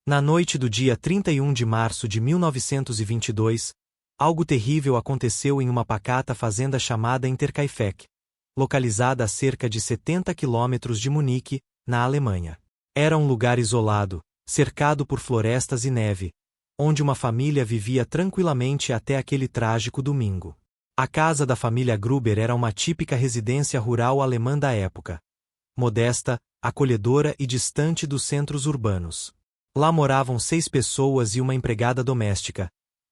Na noite do dia 31 de março de 1922, algo terrível aconteceu em uma pacata fazenda chamada Interkaifeck, localizada a cerca de 70 quilômetros de Munique, na Alemanha. Era um lugar isolado, cercado por florestas e neve, onde uma família vivia tranquilamente até aquele trágico domingo. A casa da família Gruber era uma típica residência rural alemã da época. Modesta, acolhedora e distante dos centros urbanos. Lá moravam 6 pessoas e uma empregada doméstica,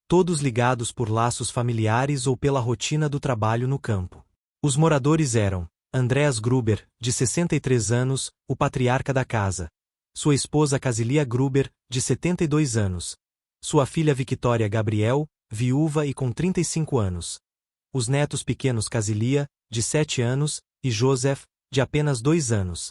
todos ligados por laços familiares ou pela rotina do trabalho no campo. Os moradores eram Andreas Gruber, de 63 anos, o patriarca da casa, sua esposa Casilia Gruber, de 72 anos, sua filha Victoria Gabriel, viúva e com 35 anos, os netos pequenos Casilia, de 7 anos, e Joseph, de apenas 2 anos,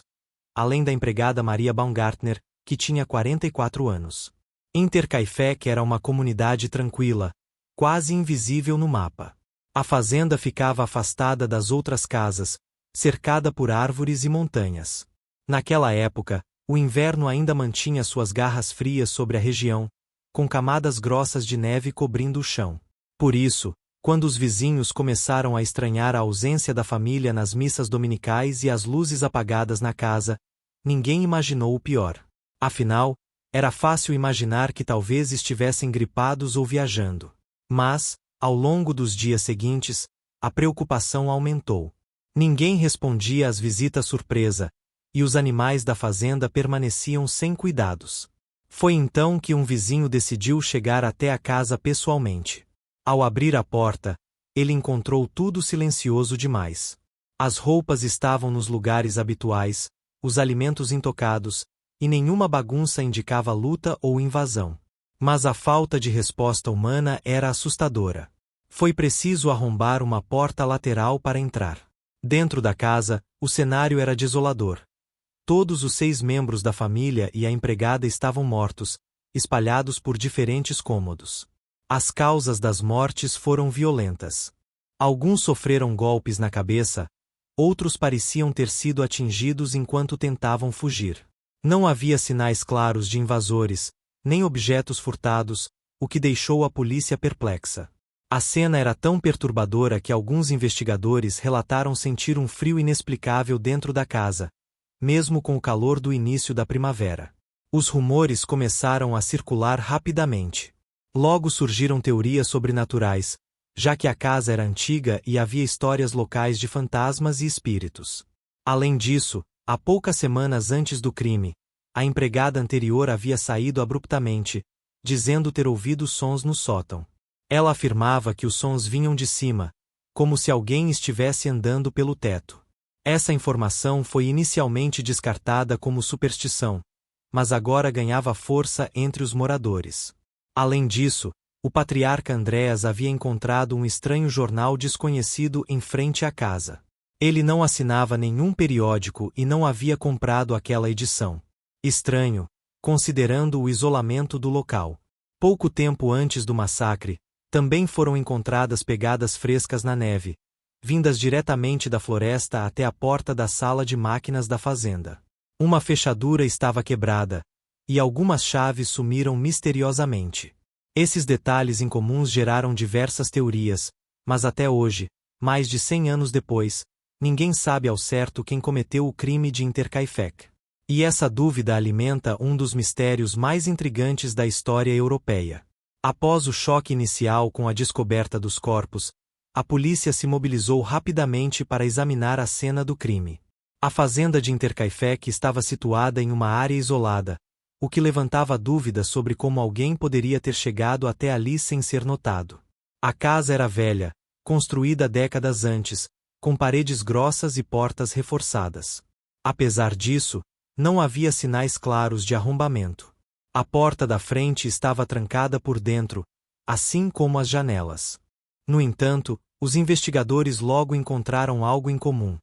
além da empregada Maria Baumgartner, que tinha 44 anos. Interkaifeck era uma comunidade tranquila, quase invisível no mapa. A fazenda ficava afastada das outras casas, cercada por árvores e montanhas. Naquela época, o inverno ainda mantinha suas garras frias sobre a região, com camadas grossas de neve cobrindo o chão. Por isso, quando os vizinhos começaram a estranhar a ausência da família nas missas dominicais e as luzes apagadas na casa, ninguém imaginou o pior. Afinal, era fácil imaginar que talvez estivessem gripados ou viajando. Mas, ao longo dos dias seguintes, a preocupação aumentou. Ninguém respondia às visitas surpresa, e os animais da fazenda permaneciam sem cuidados. Foi então que um vizinho decidiu chegar até a casa pessoalmente. Ao abrir a porta, ele encontrou tudo silencioso demais. As roupas estavam nos lugares habituais, os alimentos intocados, e nenhuma bagunça indicava luta ou invasão. Mas a falta de resposta humana era assustadora. Foi preciso arrombar uma porta lateral para entrar. Dentro da casa, o cenário era desolador. Todos os 6 membros da família e a empregada estavam mortos, espalhados por diferentes cômodos. As causas das mortes foram violentas. Alguns sofreram golpes na cabeça, outros pareciam ter sido atingidos enquanto tentavam fugir. Não havia sinais claros de invasores, nem objetos furtados, o que deixou a polícia perplexa. A cena era tão perturbadora que alguns investigadores relataram sentir um frio inexplicável dentro da casa, mesmo com o calor do início da primavera. Os rumores começaram a circular rapidamente. Logo surgiram teorias sobrenaturais, já que a casa era antiga e havia histórias locais de fantasmas e espíritos. Além disso, há poucas semanas antes do crime, a empregada anterior havia saído abruptamente, dizendo ter ouvido sons no sótão. Ela afirmava que os sons vinham de cima, como se alguém estivesse andando pelo teto. Essa informação foi inicialmente descartada como superstição, mas agora ganhava força entre os moradores. Além disso, o patriarca Andreas havia encontrado um estranho jornal desconhecido em frente à casa. Ele não assinava nenhum periódico e não havia comprado aquela edição. Estranho, considerando o isolamento do local. Pouco tempo antes do massacre, também foram encontradas pegadas frescas na neve, vindas diretamente da floresta até a porta da sala de máquinas da fazenda. Uma fechadura estava quebrada, e algumas chaves sumiram misteriosamente. Esses detalhes incomuns geraram diversas teorias, mas até hoje, mais de 100 anos depois, ninguém sabe ao certo quem cometeu o crime de Interkaifeck. E essa dúvida alimenta um dos mistérios mais intrigantes da história europeia. Após o choque inicial com a descoberta dos corpos, a polícia se mobilizou rapidamente para examinar a cena do crime. A fazenda de Interkaifeck estava situada em uma área isolada, o que levantava dúvidas sobre como alguém poderia ter chegado até ali sem ser notado. A casa era velha, construída décadas antes, com paredes grossas e portas reforçadas. Apesar disso, não havia sinais claros de arrombamento. A porta da frente estava trancada por dentro, assim como as janelas. No entanto, os investigadores logo encontraram algo em comum.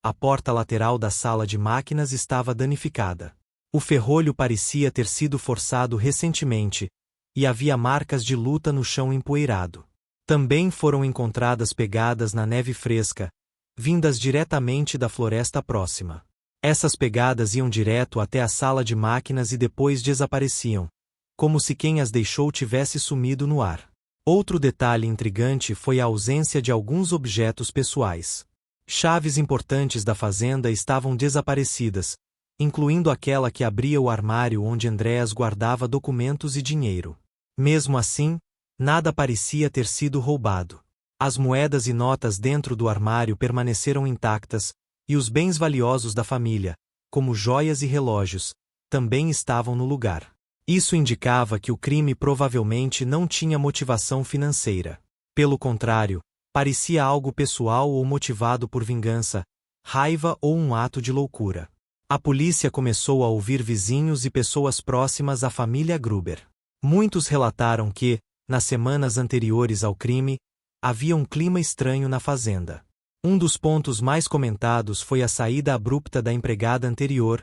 A porta lateral da sala de máquinas estava danificada. O ferrolho parecia ter sido forçado recentemente, e havia marcas de luta no chão empoeirado. Também foram encontradas pegadas na neve fresca, vindas diretamente da floresta próxima. Essas pegadas iam direto até a sala de máquinas e depois desapareciam, como se quem as deixou tivesse sumido no ar. Outro detalhe intrigante foi a ausência de alguns objetos pessoais. Chaves importantes da fazenda estavam desaparecidas, incluindo aquela que abria o armário onde Andreas guardava documentos e dinheiro. Mesmo assim, nada parecia ter sido roubado. As moedas e notas dentro do armário permaneceram intactas, e os bens valiosos da família, como joias e relógios, também estavam no lugar. Isso indicava que o crime provavelmente não tinha motivação financeira. Pelo contrário, parecia algo pessoal ou motivado por vingança, raiva ou um ato de loucura. A polícia começou a ouvir vizinhos e pessoas próximas à família Gruber. Muitos relataram que, nas semanas anteriores ao crime, havia um clima estranho na fazenda. Um dos pontos mais comentados foi a saída abrupta da empregada anterior,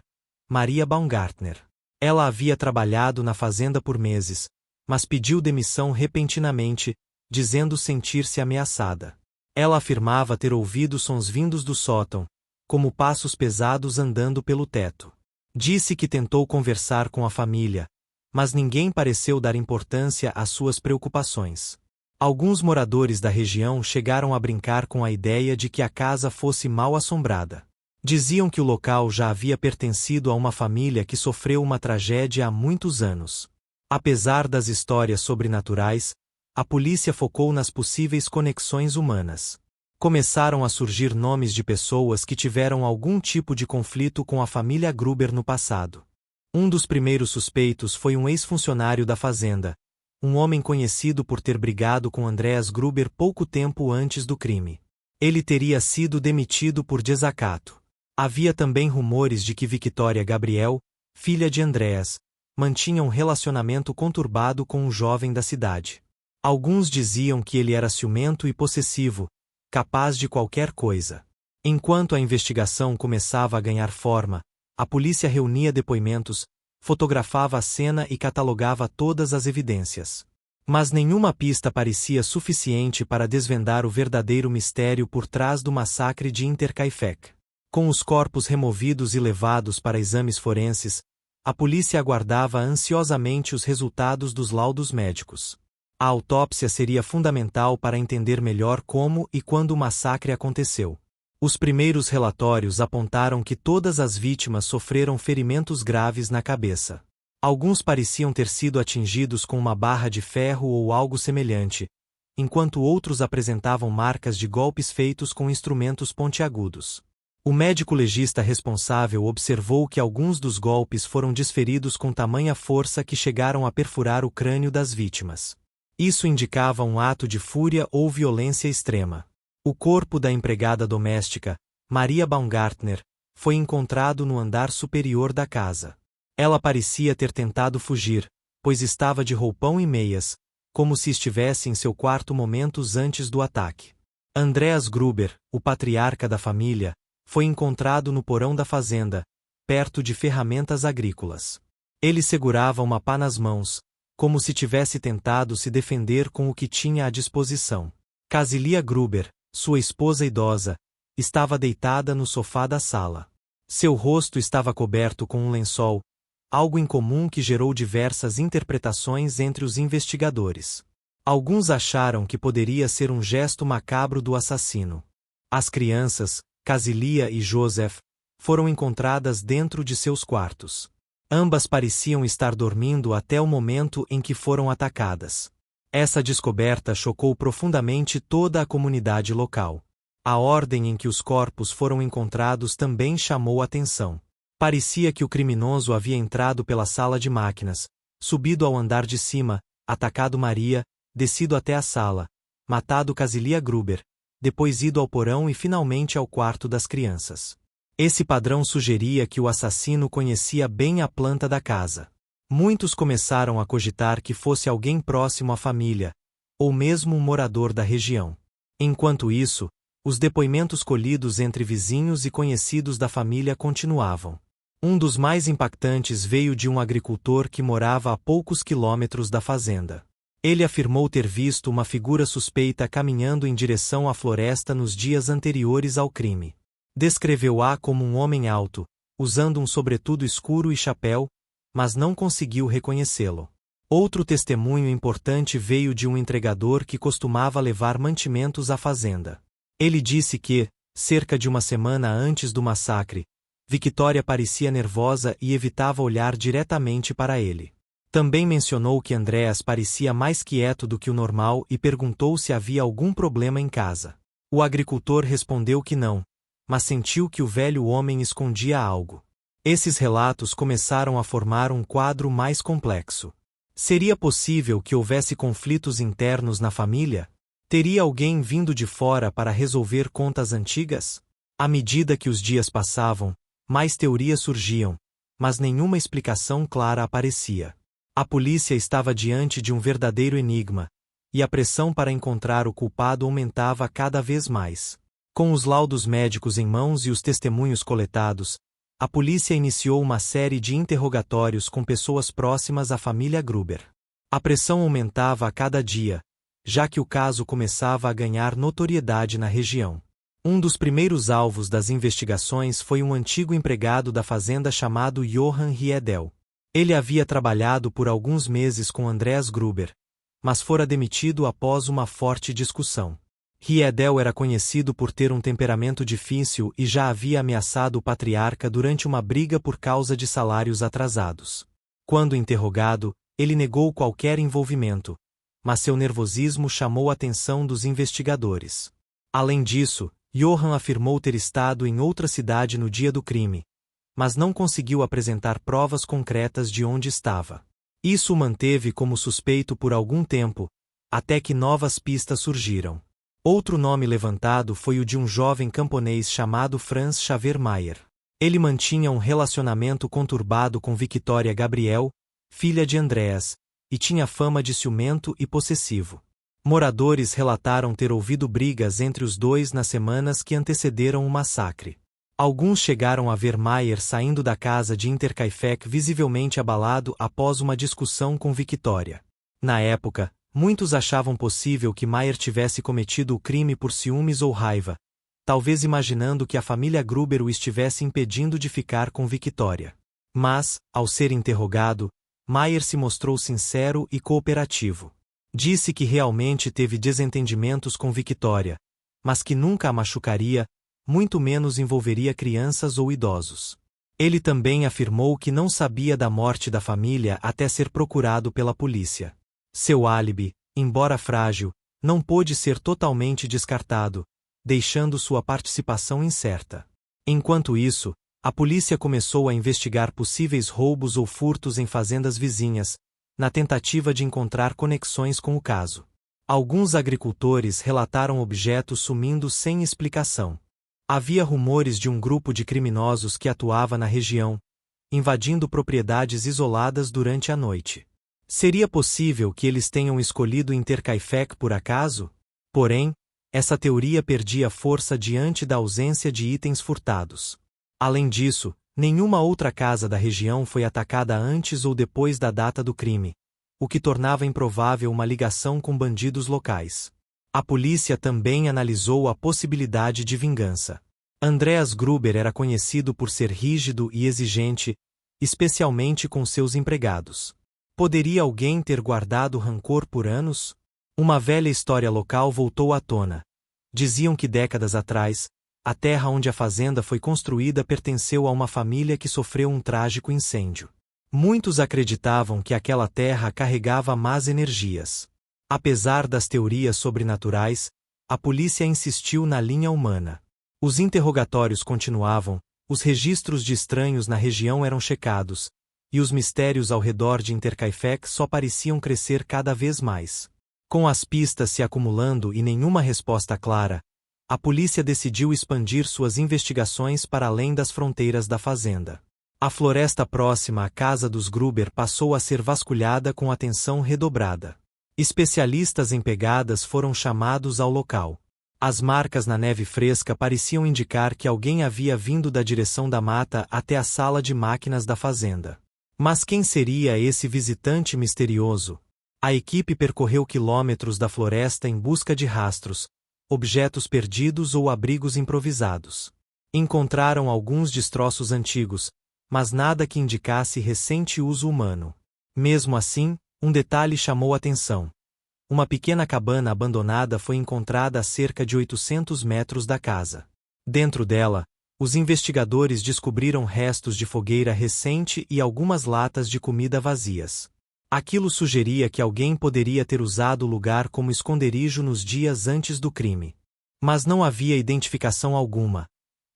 Maria Baumgartner. Ela havia trabalhado na fazenda por meses, mas pediu demissão repentinamente, dizendo sentir-se ameaçada. Ela afirmava ter ouvido sons vindos do sótão, como passos pesados andando pelo teto. Disse que tentou conversar com a família, mas ninguém pareceu dar importância às suas preocupações. Alguns moradores da região chegaram a brincar com a ideia de que a casa fosse mal assombrada. Diziam que o local já havia pertencido a uma família que sofreu uma tragédia há muitos anos. Apesar das histórias sobrenaturais, a polícia focou nas possíveis conexões humanas. Começaram a surgir nomes de pessoas que tiveram algum tipo de conflito com a família Gruber no passado. Um dos primeiros suspeitos foi um ex-funcionário da fazenda, um homem conhecido por ter brigado com Andreas Gruber pouco tempo antes do crime. Ele teria sido demitido por desacato. Havia também rumores de que Victoria Gabriel, filha de Andreas, mantinha um relacionamento conturbado com um jovem da cidade. Alguns diziam que ele era ciumento e possessivo, capaz de qualquer coisa. Enquanto a investigação começava a ganhar forma, a polícia reunia depoimentos, fotografava a cena e catalogava todas as evidências. Mas nenhuma pista parecia suficiente para desvendar o verdadeiro mistério por trás do massacre de Interkaifeck. Com os corpos removidos e levados para exames forenses, a polícia aguardava ansiosamente os resultados dos laudos médicos. A autópsia seria fundamental para entender melhor como e quando o massacre aconteceu. Os primeiros relatórios apontaram que todas as vítimas sofreram ferimentos graves na cabeça. Alguns pareciam ter sido atingidos com uma barra de ferro ou algo semelhante, enquanto outros apresentavam marcas de golpes feitos com instrumentos pontiagudos. O médico legista responsável observou que alguns dos golpes foram desferidos com tamanha força que chegaram a perfurar o crânio das vítimas. Isso indicava um ato de fúria ou violência extrema. O corpo da empregada doméstica, Maria Baumgartner, foi encontrado no andar superior da casa. Ela parecia ter tentado fugir, pois estava de roupão e meias, como se estivesse em seu quarto momentos antes do ataque. Andreas Gruber, o patriarca da família, foi encontrado no porão da fazenda, perto de ferramentas agrícolas. Ele segurava uma pá nas mãos, como se tivesse tentado se defender com o que tinha à disposição. Casilia Gruber, sua esposa idosa, estava deitada no sofá da sala. Seu rosto estava coberto com um lençol, algo incomum que gerou diversas interpretações entre os investigadores. Alguns acharam que poderia ser um gesto macabro do assassino. As crianças, Casilia e Joseph, foram encontradas dentro de seus quartos. Ambas pareciam estar dormindo até o momento em que foram atacadas. Essa descoberta chocou profundamente toda a comunidade local. A ordem em que os corpos foram encontrados também chamou atenção. Parecia que o criminoso havia entrado pela sala de máquinas, subido ao andar de cima, atacado Maria, descido até a sala, matado Casilia Gruber, depois ido ao porão e finalmente ao quarto das crianças. Esse padrão sugeria que o assassino conhecia bem a planta da casa. Muitos começaram a cogitar que fosse alguém próximo à família, ou mesmo um morador da região. Enquanto isso, os depoimentos colhidos entre vizinhos e conhecidos da família continuavam. Um dos mais impactantes veio de um agricultor que morava a poucos quilômetros da fazenda. Ele afirmou ter visto uma figura suspeita caminhando em direção à floresta nos dias anteriores ao crime. Descreveu-a como um homem alto, usando um sobretudo escuro e chapéu, mas não conseguiu reconhecê-lo. Outro testemunho importante veio de um entregador que costumava levar mantimentos à fazenda. Ele disse que, cerca de uma semana antes do massacre, Victoria parecia nervosa e evitava olhar diretamente para ele. Também mencionou que Andreas parecia mais quieto do que o normal e perguntou se havia algum problema em casa. O agricultor respondeu que não, mas sentiu que o velho homem escondia algo. Esses relatos começaram a formar um quadro mais complexo. Seria possível que houvesse conflitos internos na família? Teria alguém vindo de fora para resolver contas antigas? À medida que os dias passavam, mais teorias surgiam, mas nenhuma explicação clara aparecia. A polícia estava diante de um verdadeiro enigma, e a pressão para encontrar o culpado aumentava cada vez mais. Com os laudos médicos em mãos e os testemunhos coletados, a polícia iniciou uma série de interrogatórios com pessoas próximas à família Gruber. A pressão aumentava a cada dia, já que o caso começava a ganhar notoriedade na região. Um dos primeiros alvos das investigações foi um antigo empregado da fazenda chamado Johann Riedel. Ele havia trabalhado por alguns meses com Andreas Gruber, mas fora demitido após uma forte discussão. Riedel era conhecido por ter um temperamento difícil e já havia ameaçado o patriarca durante uma briga por causa de salários atrasados. Quando interrogado, ele negou qualquer envolvimento, mas seu nervosismo chamou a atenção dos investigadores. Além disso, Johann afirmou ter estado em outra cidade no dia do crime, mas não conseguiu apresentar provas concretas de onde estava. Isso o manteve como suspeito por algum tempo, até que novas pistas surgiram. Outro nome levantado foi o de um jovem camponês chamado Franz Xaver Mayer. Ele mantinha um relacionamento conturbado com Victoria Gabriel, filha de Andreas, e tinha fama de ciumento e possessivo. Moradores relataram ter ouvido brigas entre os dois nas semanas que antecederam o massacre. Alguns chegaram a ver Mayer saindo da casa de Interkaifeck visivelmente abalado após uma discussão com Victoria. Na época, muitos achavam possível que Mayer tivesse cometido o crime por ciúmes ou raiva, talvez imaginando que a família Gruber o estivesse impedindo de ficar com Victoria. Mas, ao ser interrogado, Mayer se mostrou sincero e cooperativo. Disse que realmente teve desentendimentos com Victoria, mas que nunca a machucaria, muito menos envolveria crianças ou idosos. Ele também afirmou que não sabia da morte da família até ser procurado pela polícia. Seu álibi, embora frágil, não pôde ser totalmente descartado, deixando sua participação incerta. Enquanto isso, a polícia começou a investigar possíveis roubos ou furtos em fazendas vizinhas, na tentativa de encontrar conexões com o caso. Alguns agricultores relataram objetos sumindo sem explicação. Havia rumores de um grupo de criminosos que atuava na região, invadindo propriedades isoladas durante a noite. Seria possível que eles tenham escolhido Interkaifeck por acaso? Porém, essa teoria perdia força diante da ausência de itens furtados. Além disso, nenhuma outra casa da região foi atacada antes ou depois da data do crime, o que tornava improvável uma ligação com bandidos locais. A polícia também analisou a possibilidade de vingança. Andreas Gruber era conhecido por ser rígido e exigente, especialmente com seus empregados. Poderia alguém ter guardado rancor por anos? Uma velha história local voltou à tona. Diziam que décadas atrás, a terra onde a fazenda foi construída pertenceu a uma família que sofreu um trágico incêndio. Muitos acreditavam que aquela terra carregava más energias. Apesar das teorias sobrenaturais, a polícia insistiu na linha humana. Os interrogatórios continuavam, os registros de estranhos na região eram checados, e os mistérios ao redor de Interkaifeck só pareciam crescer cada vez mais. Com as pistas se acumulando e nenhuma resposta clara, a polícia decidiu expandir suas investigações para além das fronteiras da fazenda. A floresta próxima à casa dos Gruber passou a ser vasculhada com atenção redobrada. Especialistas em pegadas foram chamados ao local. As marcas na neve fresca pareciam indicar que alguém havia vindo da direção da mata até a sala de máquinas da fazenda. Mas quem seria esse visitante misterioso? A equipe percorreu quilômetros da floresta em busca de rastros, objetos perdidos ou abrigos improvisados. Encontraram alguns destroços antigos, mas nada que indicasse recente uso humano. Mesmo assim, Um detalhe chamou atenção. Uma pequena cabana abandonada foi encontrada a cerca de 800 metros da casa. Dentro dela, os investigadores descobriram restos de fogueira recente e algumas latas de comida vazias. Aquilo sugeria que alguém poderia ter usado o lugar como esconderijo nos dias antes do crime. Mas não havia identificação alguma,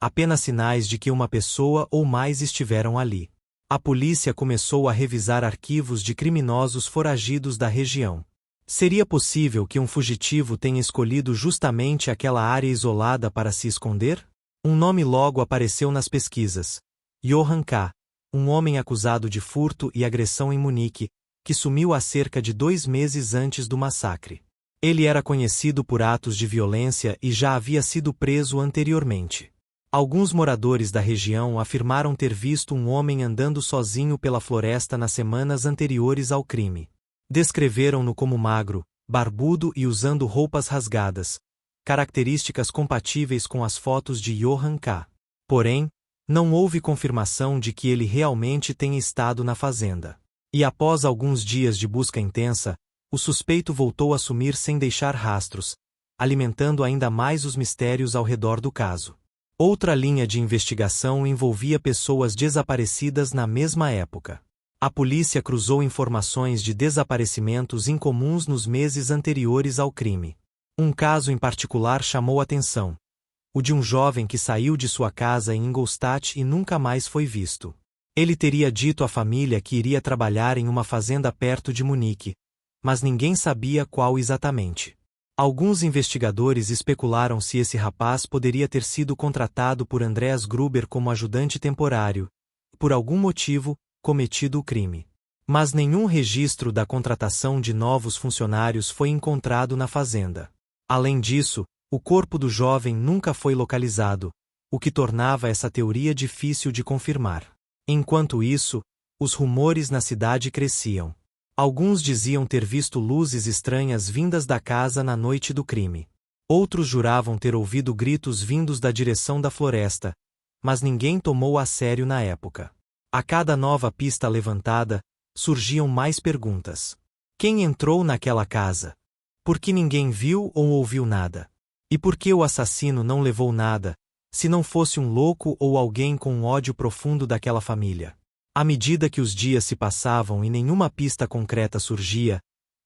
apenas sinais de que uma pessoa ou mais estiveram ali. A polícia começou a revisar arquivos de criminosos foragidos da região. Seria possível que um fugitivo tenha escolhido justamente aquela área isolada para se esconder? Um nome logo apareceu nas pesquisas. Johann K., um homem acusado de furto e agressão em Munique, que sumiu há cerca de 2 meses antes do massacre. Ele era conhecido por atos de violência e já havia sido preso anteriormente. Alguns moradores da região afirmaram ter visto um homem andando sozinho pela floresta nas semanas anteriores ao crime. Descreveram-no como magro, barbudo e usando roupas rasgadas, características compatíveis com as fotos de Johann K. Porém, não houve confirmação de que ele realmente tenha estado na fazenda. E após alguns dias de busca intensa, o suspeito voltou a sumir sem deixar rastros, alimentando ainda mais os mistérios ao redor do caso. Outra linha de investigação envolvia pessoas desaparecidas na mesma época. A polícia cruzou informações de desaparecimentos incomuns nos meses anteriores ao crime. Um caso em particular chamou atenção: o de um jovem que saiu de sua casa em Ingolstadt e nunca mais foi visto. Ele teria dito à família que iria trabalhar em uma fazenda perto de Munique, mas ninguém sabia qual exatamente. Alguns investigadores especularam se esse rapaz poderia ter sido contratado por Andreas Gruber como ajudante temporário, por algum motivo, cometido o crime. Mas nenhum registro da contratação de novos funcionários foi encontrado na fazenda. Além disso, o corpo do jovem nunca foi localizado, o que tornava essa teoria difícil de confirmar. Enquanto isso, os rumores na cidade cresciam. Alguns diziam ter visto luzes estranhas vindas da casa na noite do crime. Outros juravam ter ouvido gritos vindos da direção da floresta, mas ninguém tomou a sério na época. A cada nova pista levantada, surgiam mais perguntas. Quem entrou naquela casa? Por que ninguém viu ou ouviu nada? E por que o assassino não levou nada, se não fosse um louco ou alguém com um ódio profundo daquela família? À medida que os dias se passavam e nenhuma pista concreta surgia,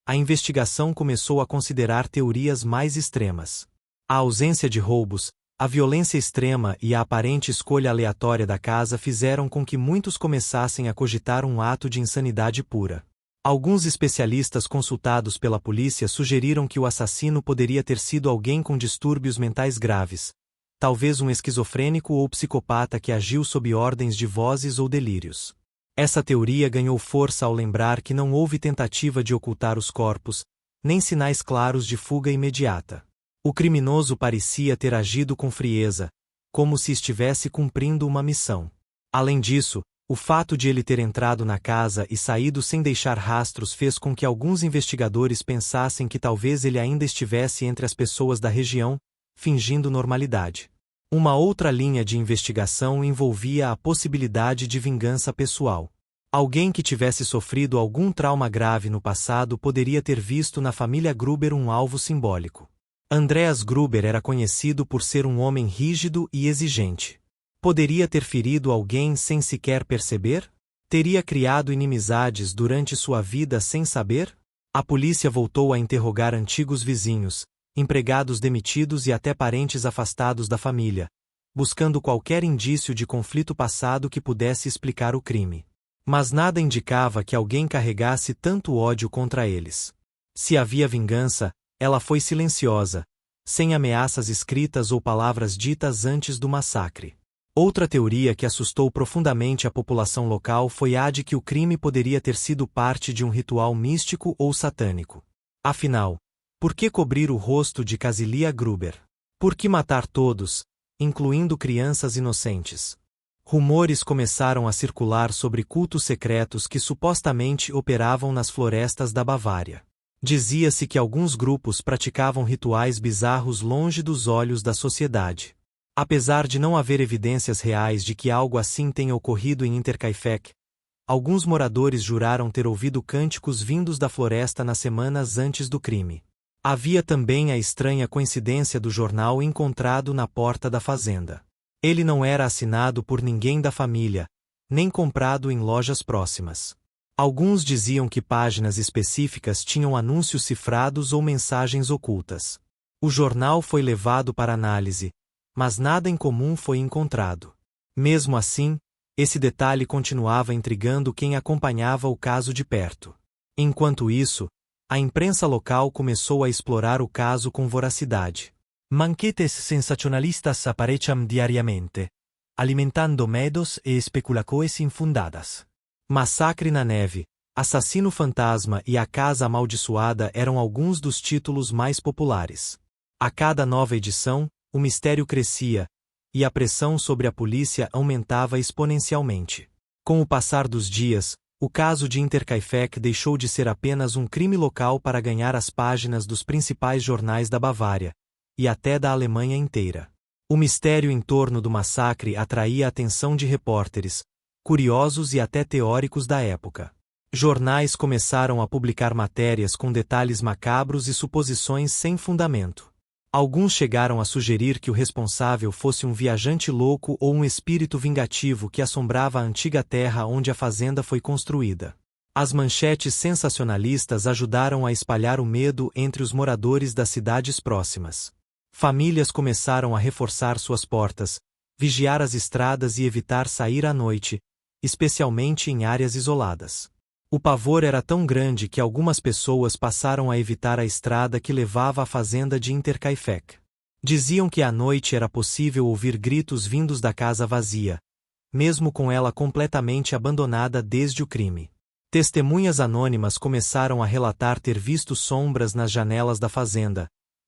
a investigação começou a considerar teorias mais extremas. A ausência de roubos, a violência extrema e a aparente escolha aleatória da casa fizeram com que muitos começassem a cogitar um ato de insanidade pura. Alguns especialistas consultados pela polícia sugeriram que o assassino poderia ter sido alguém com distúrbios mentais graves, talvez um esquizofrênico ou psicopata que agiu sob ordens de vozes ou delírios. Essa teoria ganhou força ao lembrar que não houve tentativa de ocultar os corpos, nem sinais claros de fuga imediata. O criminoso parecia ter agido com frieza, como se estivesse cumprindo uma missão. Além disso, o fato de ele ter entrado na casa e saído sem deixar rastros fez com que alguns investigadores pensassem que talvez ele ainda estivesse entre as pessoas da região, fingindo normalidade. Uma outra linha de investigação envolvia a possibilidade de vingança pessoal. Alguém que tivesse sofrido algum trauma grave no passado poderia ter visto na família Gruber um alvo simbólico. Andreas Gruber era conhecido por ser um homem rígido e exigente. Poderia ter ferido alguém sem sequer perceber? Teria criado inimizades durante sua vida sem saber? A polícia voltou a interrogar antigos vizinhos, empregados demitidos e até parentes afastados da família, buscando qualquer indício de conflito passado que pudesse explicar o crime. Mas nada indicava que alguém carregasse tanto ódio contra eles. Se havia vingança, ela foi silenciosa, sem ameaças escritas ou palavras ditas antes do massacre. Outra teoria que assustou profundamente a população local foi a de que o crime poderia ter sido parte de um ritual místico ou satânico. Afinal, por que cobrir o rosto de Casilia Gruber? Por que matar todos, incluindo crianças inocentes? Rumores começaram a circular sobre cultos secretos que supostamente operavam nas florestas da Bavária. Dizia-se que alguns grupos praticavam rituais bizarros longe dos olhos da sociedade. Apesar de não haver evidências reais de que algo assim tenha ocorrido em Interkaifeck, Alguns moradores juraram ter ouvido cânticos vindos da floresta nas semanas antes do crime. Havia também a estranha coincidência do jornal encontrado na porta da fazenda. Ele não era assinado por ninguém da família, nem comprado em lojas próximas. Alguns diziam que páginas específicas tinham anúncios cifrados ou mensagens ocultas. O jornal foi levado para análise, mas nada em comum foi encontrado. Mesmo assim, esse detalhe continuava intrigando quem acompanhava o caso de perto. Enquanto isso, a imprensa local começou a explorar o caso com voracidade. Manchetes sensacionalistas aparecem diariamente, alimentando medos e especulações infundadas. Massacre na neve, assassino fantasma e a casa amaldiçoada eram alguns dos títulos mais populares. A cada nova edição, o mistério crescia, e a pressão sobre a polícia aumentava exponencialmente. Com o passar dos dias, o caso de Interkaifeck deixou de ser apenas um crime local para ganhar as páginas dos principais jornais da Bavária, e até da Alemanha inteira. O mistério em torno do massacre atraía a atenção de repórteres, curiosos e até teóricos da época. Jornais começaram a publicar matérias com detalhes macabros e suposições sem fundamento. Alguns chegaram a sugerir que o responsável fosse um viajante louco ou um espírito vingativo que assombrava a antiga terra onde a fazenda foi construída. As manchetes sensacionalistas ajudaram a espalhar o medo entre os moradores das cidades próximas. Famílias começaram a reforçar suas portas, vigiar as estradas e evitar sair à noite, especialmente em áreas isoladas. O pavor era tão grande que algumas pessoas passaram a evitar a estrada que levava à fazenda de Interkaifeck. Diziam que à noite era possível ouvir gritos vindos da casa vazia, mesmo com ela completamente abandonada desde o crime. Testemunhas anônimas começaram a relatar ter visto sombras nas janelas da fazenda,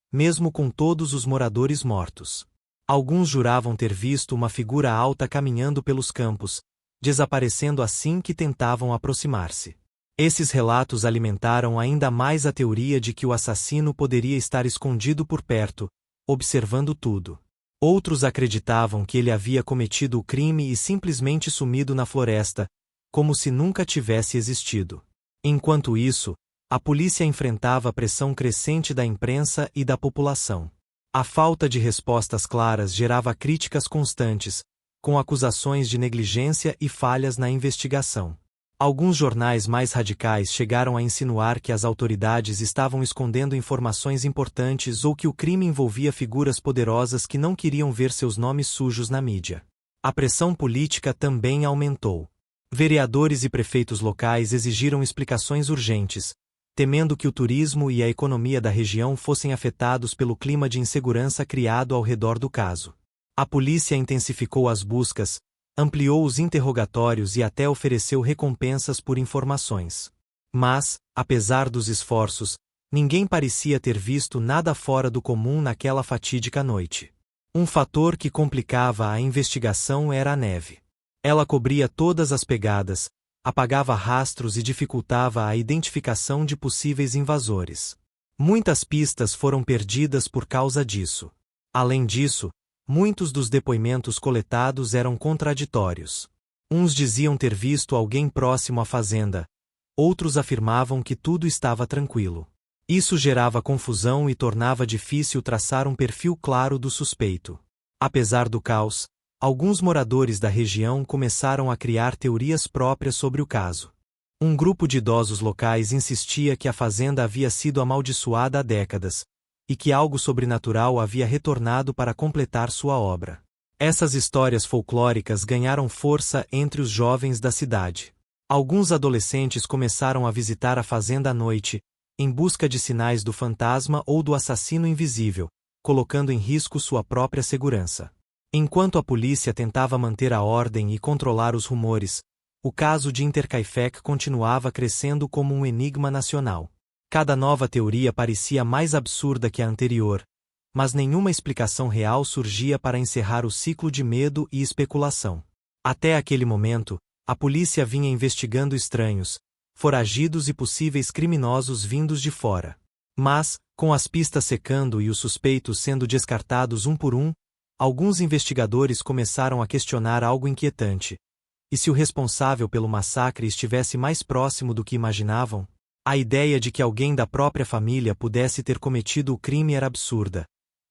mesmo com todos os moradores mortos. Alguns juravam ter visto uma figura alta caminhando pelos campos, desaparecendo assim que tentavam aproximar-se. Esses relatos alimentaram ainda mais a teoria de que o assassino poderia estar escondido por perto, observando tudo. Outros acreditavam que ele havia cometido o crime e simplesmente sumido na floresta, como se nunca tivesse existido. Enquanto isso, a polícia enfrentava a pressão crescente da imprensa e da população. A falta de respostas claras gerava críticas constantes, com acusações de negligência e falhas na investigação. Alguns jornais mais radicais chegaram a insinuar que as autoridades estavam escondendo informações importantes ou que o crime envolvia figuras poderosas que não queriam ver seus nomes sujos na mídia. A pressão política também aumentou. Vereadores e prefeitos locais exigiram explicações urgentes, temendo que o turismo e a economia da região fossem afetados pelo clima de insegurança criado ao redor do caso. A polícia intensificou as buscas, ampliou os interrogatórios e até ofereceu recompensas por informações. Mas, apesar dos esforços, ninguém parecia ter visto nada fora do comum naquela fatídica noite. Um fator que complicava a investigação era a neve. Ela cobria todas as pegadas, apagava rastros e dificultava a identificação de possíveis invasores. Muitas pistas foram perdidas por causa disso. Além disso, muitos dos depoimentos coletados eram contraditórios. Uns diziam ter visto alguém próximo à fazenda, outros afirmavam que tudo estava tranquilo. Isso gerava confusão e tornava difícil traçar um perfil claro do suspeito. Apesar do caos, alguns moradores da região começaram a criar teorias próprias sobre o caso. Um grupo de idosos locais insistia que a fazenda havia sido amaldiçoada há décadas, e que algo sobrenatural havia retornado para completar sua obra. Essas histórias folclóricas ganharam força entre os jovens da cidade. Alguns adolescentes começaram a visitar a fazenda à noite, em busca de sinais do fantasma ou do assassino invisível, colocando em risco sua própria segurança. Enquanto a polícia tentava manter a ordem e controlar os rumores, o caso de Interkaifeck continuava crescendo como um enigma nacional. Cada nova teoria parecia mais absurda que a anterior, mas nenhuma explicação real surgia para encerrar o ciclo de medo e especulação. Até aquele momento, a polícia vinha investigando estranhos, foragidos e possíveis criminosos vindos de fora. Mas, com as pistas secando e os suspeitos sendo descartados um por um, alguns investigadores começaram a questionar algo inquietante. E se o responsável pelo massacre estivesse mais próximo do que imaginavam? A ideia de que alguém da própria família pudesse ter cometido o crime era absurda.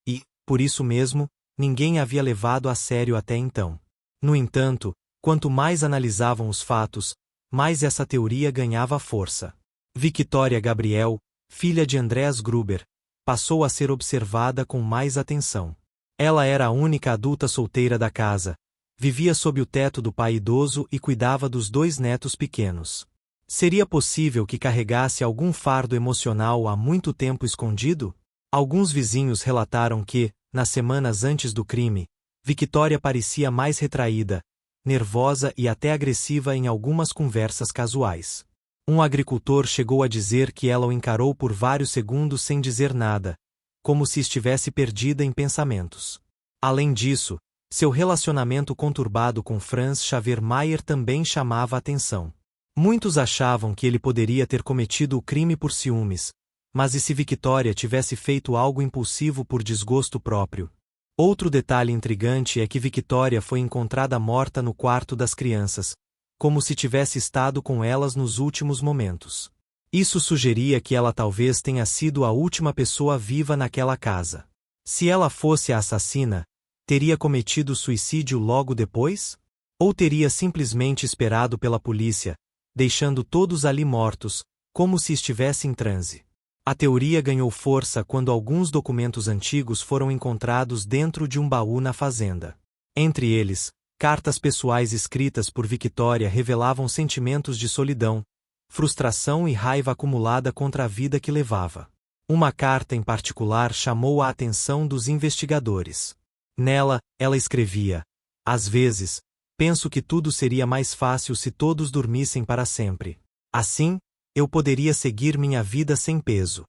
E, por isso mesmo, ninguém a havia levado a sério até então. No entanto, quanto mais analisavam os fatos, mais essa teoria ganhava força. Victoria Gabriel, filha de Andreas Gruber, passou a ser observada com mais atenção. Ela era a única adulta solteira da casa, vivia sob o teto do pai idoso e cuidava dos 2 netos pequenos. Seria possível que carregasse algum fardo emocional há muito tempo escondido? Alguns vizinhos relataram que, nas semanas antes do crime, Victoria parecia mais retraída, nervosa e até agressiva em algumas conversas casuais. Um agricultor chegou a dizer que ela o encarou por vários segundos sem dizer nada, como se estivesse perdida em pensamentos. Além disso, seu relacionamento conturbado com Franz Xavier Mayer também chamava a atenção. Muitos achavam que ele poderia ter cometido o crime por ciúmes, mas e se Victoria tivesse feito algo impulsivo por desgosto próprio? Outro detalhe intrigante é que Victoria foi encontrada morta no quarto das crianças, como se tivesse estado com elas nos últimos momentos. Isso sugeria que ela talvez tenha sido a última pessoa viva naquela casa. Se ela fosse a assassina, teria cometido suicídio logo depois? Ou teria simplesmente esperado pela polícia, deixando todos ali mortos, como se estivesse em transe? A teoria ganhou força quando alguns documentos antigos foram encontrados dentro de um baú na fazenda. Entre eles, cartas pessoais escritas por Victoria revelavam sentimentos de solidão, frustração e raiva acumulada contra a vida que levava. Uma carta em particular chamou a atenção dos investigadores. Nela, ela escrevia: "Às vezes, penso que tudo seria mais fácil se todos dormissem para sempre. Assim, eu poderia seguir minha vida sem peso."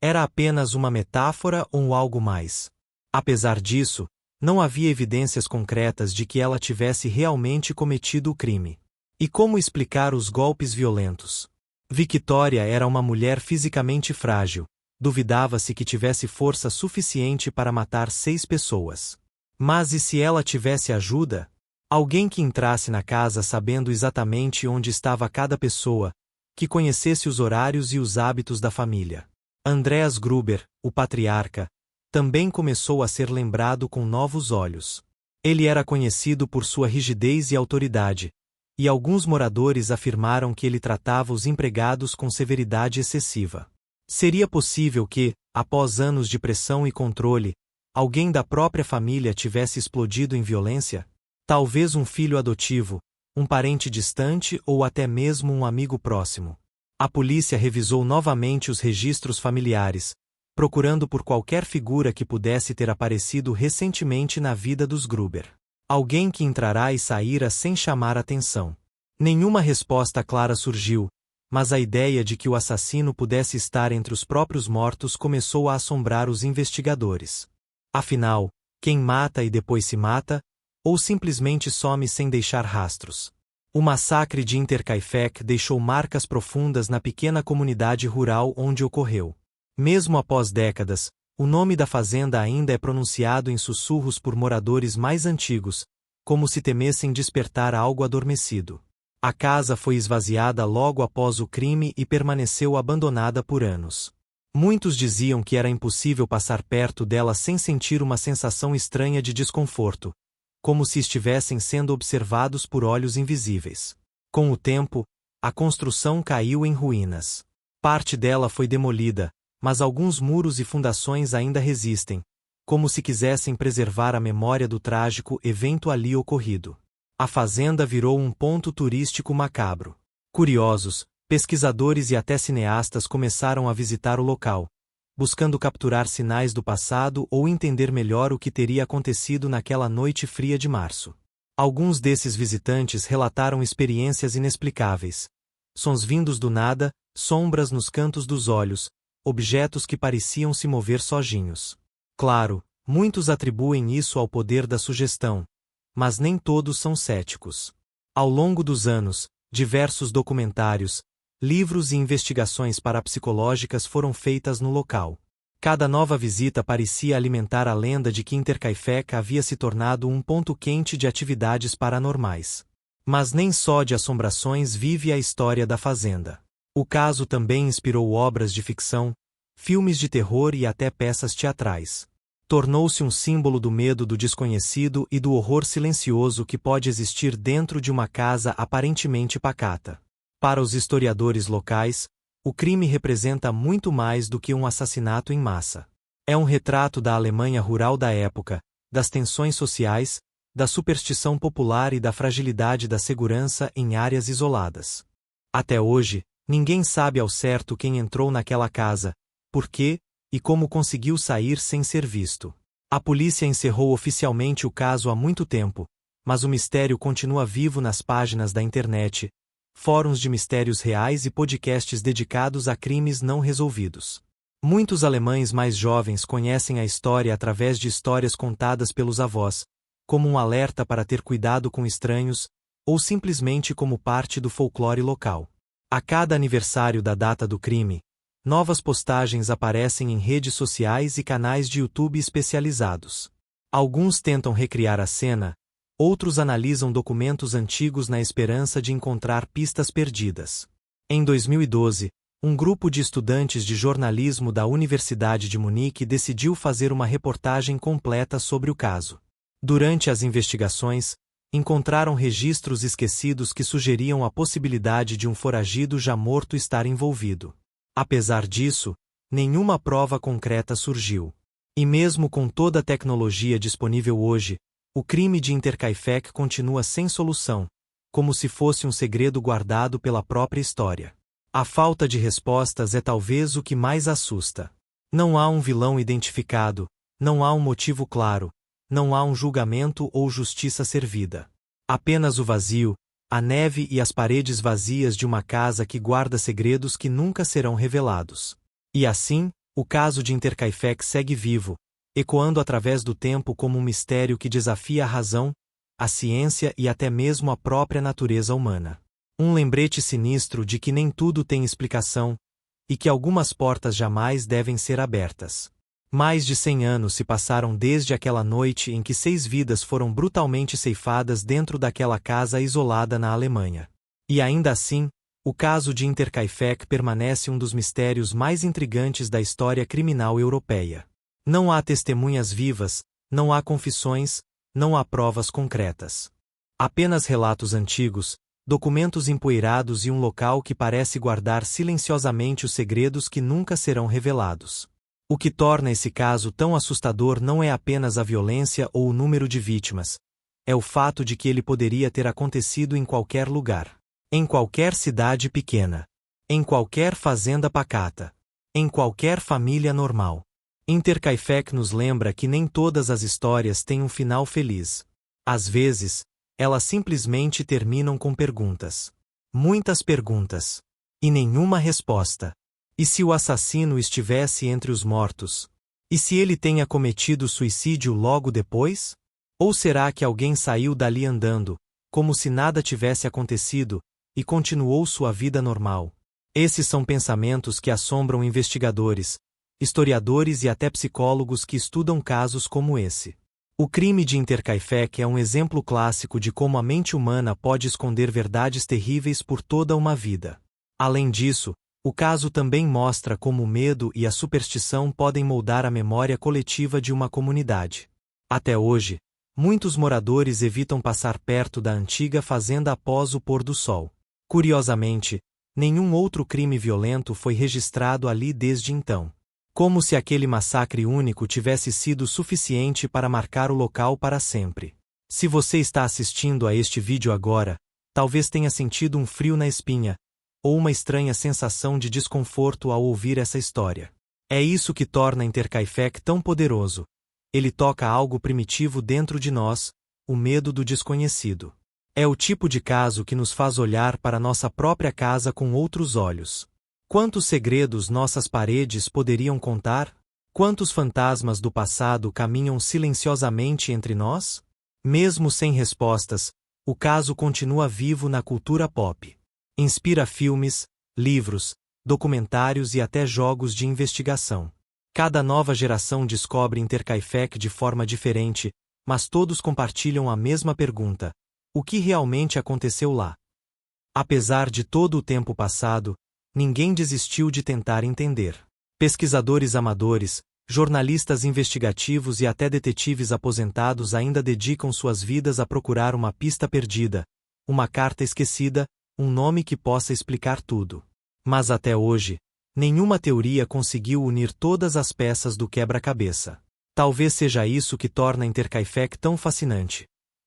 Era apenas uma metáfora ou algo mais? Apesar disso, não havia evidências concretas de que ela tivesse realmente cometido o crime. E como explicar os golpes violentos? Victoria era uma mulher fisicamente frágil, duvidava-se que tivesse força suficiente para matar 6 pessoas. Mas e se ela tivesse ajuda? Alguém que entrasse na casa sabendo exatamente onde estava cada pessoa, que conhecesse os horários e os hábitos da família. Andreas Gruber, o patriarca, também começou a ser lembrado com novos olhos. Ele era conhecido por sua rigidez e autoridade, e alguns moradores afirmaram que ele tratava os empregados com severidade excessiva. Seria possível que, após anos de pressão e controle, alguém da própria família tivesse explodido em violência? Talvez um filho adotivo, um parente distante ou até mesmo um amigo próximo. A polícia revisou novamente os registros familiares, procurando por qualquer figura que pudesse ter aparecido recentemente na vida dos Gruber. Alguém que entrará e saíra sem chamar atenção. Nenhuma resposta clara surgiu, mas a ideia de que o assassino pudesse estar entre os próprios mortos começou a assombrar os investigadores. Afinal, quem mata e depois se mata, ou simplesmente some sem deixar rastros? O massacre de Interkaifeck deixou marcas profundas na pequena comunidade rural onde ocorreu. Mesmo após décadas, o nome da fazenda ainda é pronunciado em sussurros por moradores mais antigos, como se temessem despertar algo adormecido. A casa foi esvaziada logo após o crime e permaneceu abandonada por anos. Muitos diziam que era impossível passar perto dela sem sentir uma sensação estranha de desconforto, como se estivessem sendo observados por olhos invisíveis. Com o tempo, a construção caiu em ruínas. Parte dela foi demolida, mas alguns muros e fundações ainda resistem, como se quisessem preservar a memória do trágico evento ali ocorrido. A fazenda virou um ponto turístico macabro. Curiosos, pesquisadores e até cineastas começaram a visitar o local, buscando capturar sinais do passado ou entender melhor o que teria acontecido naquela noite fria de março. Alguns desses visitantes relataram experiências inexplicáveis. Sons vindos do nada, sombras nos cantos dos olhos, objetos que pareciam se mover sozinhos. Claro, muitos atribuem isso ao poder da sugestão, mas nem todos são céticos. Ao longo dos anos, diversos documentários, livros e investigações parapsicológicas foram feitas no local. Cada nova visita parecia alimentar a lenda de que Interkaifeck havia se tornado um ponto quente de atividades paranormais. Mas nem só de assombrações vive a história da fazenda. O caso também inspirou obras de ficção, filmes de terror e até peças teatrais. Tornou-se um símbolo do medo do desconhecido e do horror silencioso que pode existir dentro de uma casa aparentemente pacata. Para os historiadores locais, o crime representa muito mais do que um assassinato em massa. É um retrato da Alemanha rural da época, das tensões sociais, da superstição popular e da fragilidade da segurança em áreas isoladas. Até hoje, ninguém sabe ao certo quem entrou naquela casa, por quê e como conseguiu sair sem ser visto. A polícia encerrou oficialmente o caso há muito tempo, mas o mistério continua vivo nas páginas da internet, fóruns de mistérios reais e podcasts dedicados a crimes não resolvidos. Muitos alemães mais jovens conhecem a história através de histórias contadas pelos avós, como um alerta para ter cuidado com estranhos, ou simplesmente como parte do folclore local. A cada aniversário da data do crime, novas postagens aparecem em redes sociais e canais de YouTube especializados. Alguns tentam recriar a cena, outros analisam documentos antigos na esperança de encontrar pistas perdidas. Em 2012, um grupo de estudantes de jornalismo da Universidade de Munique decidiu fazer uma reportagem completa sobre o caso. Durante as investigações, encontraram registros esquecidos que sugeriam a possibilidade de um foragido já morto estar envolvido. Apesar disso, nenhuma prova concreta surgiu. E mesmo com toda a tecnologia disponível hoje, o crime de Interkaifeck continua sem solução, como se fosse um segredo guardado pela própria história. A falta de respostas é talvez o que mais assusta. Não há um vilão identificado, não há um motivo claro, não há um julgamento ou justiça servida. Apenas o vazio, a neve e as paredes vazias de uma casa que guarda segredos que nunca serão revelados. E assim, o caso de Interkaifeck segue vivo, ecoando através do tempo como um mistério que desafia a razão, a ciência e até mesmo a própria natureza humana. Um lembrete sinistro de que nem tudo tem explicação, e que algumas portas jamais devem ser abertas. Mais de 100 anos se passaram desde aquela noite em que 6 vidas foram brutalmente ceifadas dentro daquela casa isolada na Alemanha. E ainda assim, o caso de Interkaifeck permanece um dos mistérios mais intrigantes da história criminal europeia. Não há testemunhas vivas, não há confissões, não há provas concretas. Apenas relatos antigos, documentos empoeirados e um local que parece guardar silenciosamente os segredos que nunca serão revelados. O que torna esse caso tão assustador não é apenas a violência ou o número de vítimas, é o fato de que ele poderia ter acontecido em qualquer lugar. Em qualquer cidade pequena. Em qualquer fazenda pacata. Em qualquer família normal. Interkaifeck nos lembra que nem todas as histórias têm um final feliz. Às vezes, elas simplesmente terminam com perguntas. Muitas perguntas. E nenhuma resposta. E se o assassino estivesse entre os mortos? E se ele tenha cometido suicídio logo depois? Ou será que alguém saiu dali andando, como se nada tivesse acontecido, e continuou sua vida normal? Esses são pensamentos que assombram investigadores, historiadores e até psicólogos que estudam casos como esse. O crime de Interkaifeck é um exemplo clássico de como a mente humana pode esconder verdades terríveis por toda uma vida. Além disso, o caso também mostra como o medo e a superstição podem moldar a memória coletiva de uma comunidade. Até hoje, muitos moradores evitam passar perto da antiga fazenda após o pôr do sol. Curiosamente, nenhum outro crime violento foi registrado ali desde então. Como se aquele massacre único tivesse sido suficiente para marcar o local para sempre. Se você está assistindo a este vídeo agora, talvez tenha sentido um frio na espinha, ou uma estranha sensação de desconforto ao ouvir essa história. É isso que torna Interkaifeck tão poderoso. Ele toca algo primitivo dentro de nós, o medo do desconhecido. É o tipo de caso que nos faz olhar para nossa própria casa com outros olhos. Quantos segredos nossas paredes poderiam contar? Quantos fantasmas do passado caminham silenciosamente entre nós? Mesmo sem respostas, o caso continua vivo na cultura pop. Inspira filmes, livros, documentários e até jogos de investigação. Cada nova geração descobre Interkaifeck de forma diferente, mas todos compartilham a mesma pergunta: O que realmente aconteceu lá? Apesar de todo o tempo passado, ninguém desistiu de tentar entender. Pesquisadores amadores, jornalistas investigativos e até detetives aposentados ainda dedicam suas vidas a procurar uma pista perdida, uma carta esquecida, um nome que possa explicar tudo. Mas até hoje, nenhuma teoria conseguiu unir todas as peças do quebra-cabeça. Talvez seja isso que torna Intercaifeck tão fascinante.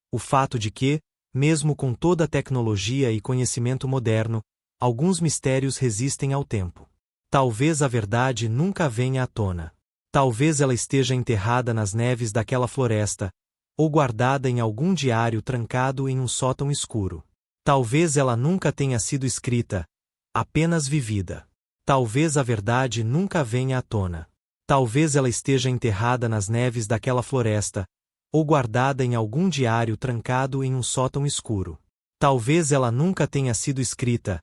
O fato de que, mesmo com toda a tecnologia e conhecimento moderno, alguns mistérios resistem ao tempo. Talvez a verdade nunca venha à tona. Talvez ela esteja enterrada nas neves daquela floresta, ou guardada em algum diário trancado em um sótão escuro. Talvez ela nunca tenha sido escrita, apenas vivida. Talvez a verdade nunca venha à tona. Talvez ela esteja enterrada nas neves daquela floresta, ou guardada em algum diário trancado em um sótão escuro. Talvez ela nunca tenha sido escrita,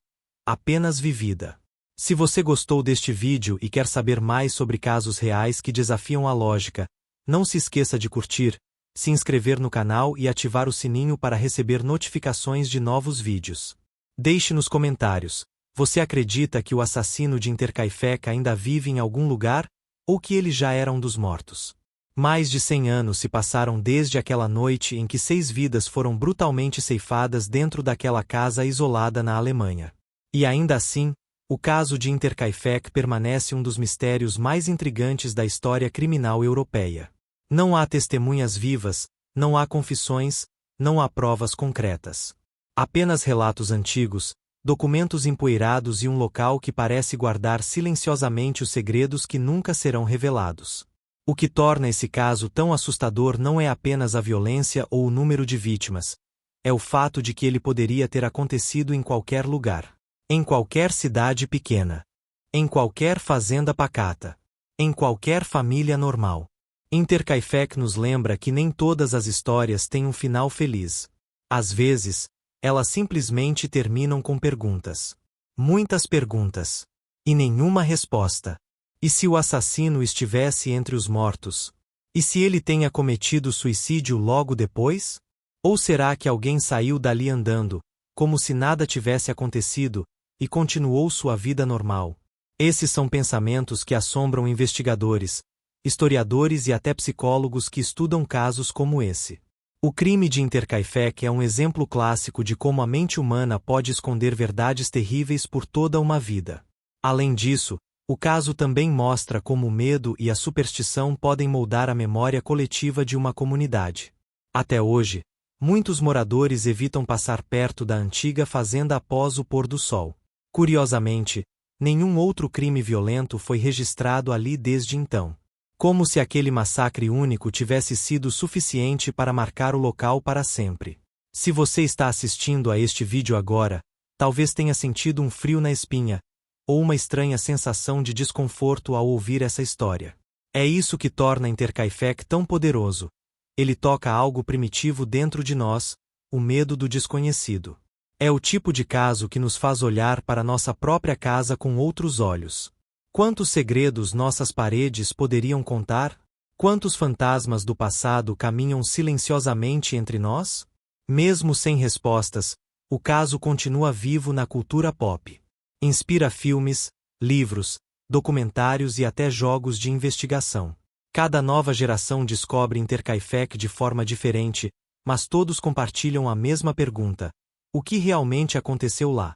apenas vivida. Se você gostou deste vídeo e quer saber mais sobre casos reais que desafiam a lógica, não se esqueça de curtir, se inscrever no canal e ativar o sininho para receber notificações de novos vídeos. Deixe nos comentários, você acredita que o assassino de Intercaifeck ainda vive em algum lugar, ou que ele já era um dos mortos? Mais de 100 anos se passaram desde aquela noite em que 6 vidas foram brutalmente ceifadas dentro daquela casa isolada na Alemanha. E ainda assim, o caso de Intercaifeck permanece um dos mistérios mais intrigantes da história criminal europeia. Não há testemunhas vivas, não há confissões, não há provas concretas. Apenas relatos antigos, documentos empoeirados e um local que parece guardar silenciosamente os segredos que nunca serão revelados. O que torna esse caso tão assustador não é apenas a violência ou o número de vítimas, é o fato de que ele poderia ter acontecido em qualquer lugar. Em qualquer cidade pequena. Em qualquer fazenda pacata. Em qualquer família normal. Intercaifeck nos lembra que nem todas as histórias têm um final feliz. Às vezes, elas simplesmente terminam com perguntas. Muitas perguntas. E nenhuma resposta. E se o assassino estivesse entre os mortos? E se ele tenha cometido suicídio logo depois? Ou será que alguém saiu dali andando, como se nada tivesse acontecido, e continuou sua vida normal? Esses são pensamentos que assombram investigadores, historiadores e até psicólogos que estudam casos como esse. O crime de Intercaifeck é um exemplo clássico de como a mente humana pode esconder verdades terríveis por toda uma vida. Além disso, o caso também mostra como o medo e a superstição podem moldar a memória coletiva de uma comunidade. Até hoje, muitos moradores evitam passar perto da antiga fazenda após o pôr do sol. Curiosamente, nenhum outro crime violento foi registrado ali desde então. Como se aquele massacre único tivesse sido suficiente para marcar o local para sempre. Se você está assistindo a este vídeo agora, talvez tenha sentido um frio na espinha, ou uma estranha sensação de desconforto ao ouvir essa história. É isso que torna Intercaifeck tão poderoso. Ele toca algo primitivo dentro de nós, o medo do desconhecido. É o tipo de caso que nos faz olhar para nossa própria casa com outros olhos. Quantos segredos nossas paredes poderiam contar? Quantos fantasmas do passado caminham silenciosamente entre nós? Mesmo sem respostas, o caso continua vivo na cultura pop. Inspira filmes, livros, documentários e até jogos de investigação. Cada nova geração descobre Intercaifeck de forma diferente, mas todos compartilham a mesma pergunta: o que realmente aconteceu lá?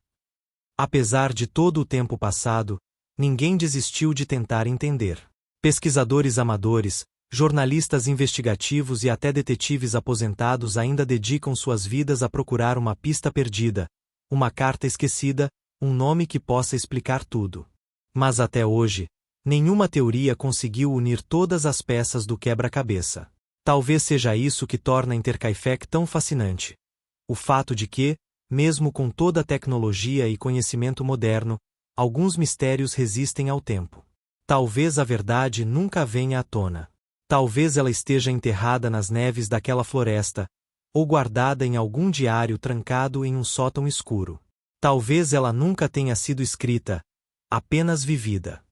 Apesar de todo o tempo passado, ninguém desistiu de tentar entender. Pesquisadores amadores, jornalistas investigativos e até detetives aposentados ainda dedicam suas vidas a procurar uma pista perdida, uma carta esquecida, um nome que possa explicar tudo. Mas até hoje, nenhuma teoria conseguiu unir todas as peças do quebra-cabeça. Talvez seja isso que torna Intercaifeck tão fascinante. O fato de que, mesmo com toda a tecnologia e conhecimento moderno, alguns mistérios resistem ao tempo. Talvez a verdade nunca venha à tona. Talvez ela esteja enterrada nas neves daquela floresta, ou guardada em algum diário trancado em um sótão escuro. Talvez ela nunca tenha sido escrita, apenas vivida.